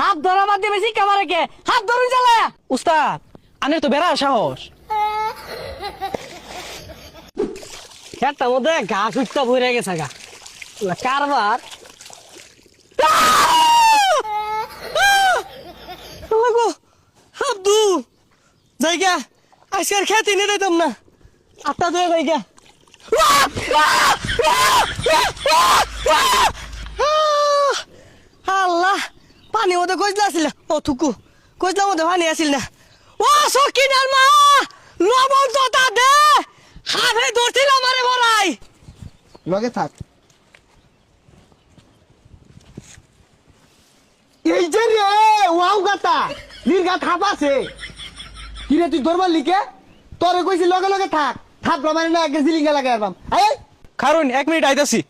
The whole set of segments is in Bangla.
হাত ধরা বাদ দিয়ে বেশি কামারে কে হাত ধরুন জ্বালা। উস্তাদ আনের তো বেড়া সাহস। খেটার মধ্যে ঘাস উঠতে ভরে গেছে গা কারবার। আব্দু জায়গা আজকের খেতে নিয়ে দিতাম না, আটটা ধরে জায়গা। আল্লাহ পানি মধ্যে কইলা আসিল, ও থুকু কইলার মধ্যে পানি আসিল না। ও সকিনার মা লবণ তো তা দে, হাফে ধরছিল আমারে বড়াই। লগে থাক। এই যে রে ওয়াও গাতা নির্গাত হাফ আছে কি রে, তুই দরবার লিখে তোরে কইছি লগে লগে থাক, থাপলা মানে না আগে জিলিঙ্গা লাগাই আরবাম। এই কারণ 1 মিনিট আইতাছি।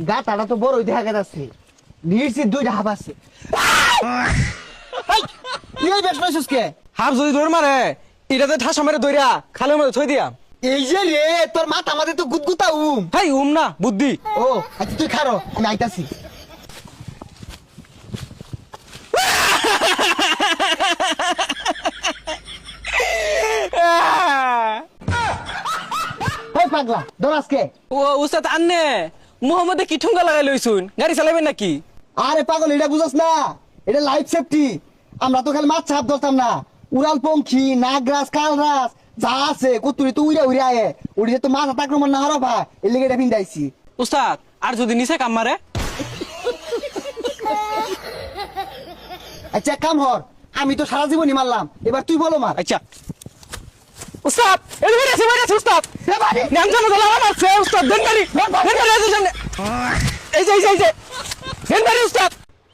গাতাটা তো বড়ই দেখা গেছে, নির্সি দুইটা হাফ আছে। এই বেশ নইছস কে? হাফ যদি দৌড় মারে এটাতে ঠাসা মেরে দইরা খালের মধ্যে থই দিয়া। এই যে রে তোর মাথা মাঝে তো গুদগুতা হাই না বুদ্ধি। ও আচ্ছা তুই খারো, আমি আইতাছি। এই পাগলা দরাস কে? ও উস্তাদ আন্নে মোহাম্মদে কি ঠুঙ্গা লাগাই লইছুন, গাড়ি চালাবেন নাকি? আরে পাগল এটা বুঝছ না, এটা লাইফ সেফটি। আমরা তো খালি মাছ ছাপ ধরতাম না, উড়াল পঙ্খী নাগরাজ কালরাজ যা আছে কতুরি তো উড়ে উড়ে আয়ে উড়ে তো মাথা তাকরমান না হারা ভাই এর লেগে এটা ভিন্দাইছি। উস্তাদ আর যদি নিচে কাম মারে? আচ্ছা কাম হর, আমি তো সারা জীবনই মারলাম, এবার তুই বলো মার। আচ্ছা উস্তাদ এই বেরিয়েছে উস্তাদ। নাম জানো তো লাগা মারছে উস্তাদ। দেন বাড়ি আছে সামনে। এই যে দেন বাড়ি উস্তাদ।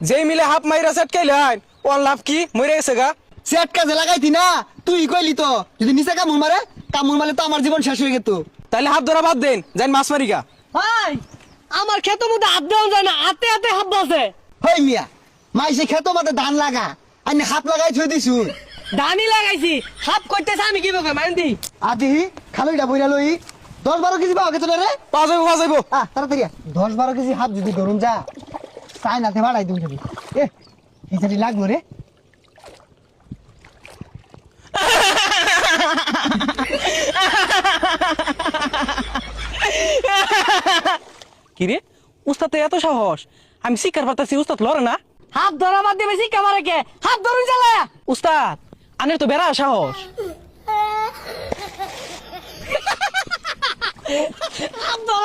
যেই মিলে হাফ মাইরা সেট কাইলেন ওর লাভ কি, মরে গেছে গা। সেট কাজে লাগাইতি না, তুই কইলি তো যদি নিচে কামড় মারে, কামড় মারলে তো আমার জীবন শেষ হয়ে যেত। তাইলে হাফ ধরা বাদ দেন, যাই মাছ মারি গা। ভাই আমার ক্ষেতের মধ্যে হাত দেওয়া যায় না, হাতে হাতে হাত বাজে। হই মিয়া মাইসে খেতো মাতে ধান লাগা, আমি হাত লাগাই থই দিছু। ধানি লাগাইছি হাত করতেছে, আমি কিভাবে মাইন্দি আদি খালইটা বইরা লই 10-12 কেজি পাওয়া গেছে না রে? পাওয়া যাইবো। তাড়াতাড়ি 10-12 কেজি হাত যদি ধরুন যা চাই নাতে বাড়াই তুমি যদি এ ইসারি লাগলো রে। কিরে উস্তাদ এত সাহস, আমি শিকার পারতাছি উস্তাদ লড়ে না। হাত ধরা বাদ দিয়ে বেশি কামারে কে হাত ধরুন জ্বালা। উস্তাদ আনের তো বেড়া সাহস। হাত ধরা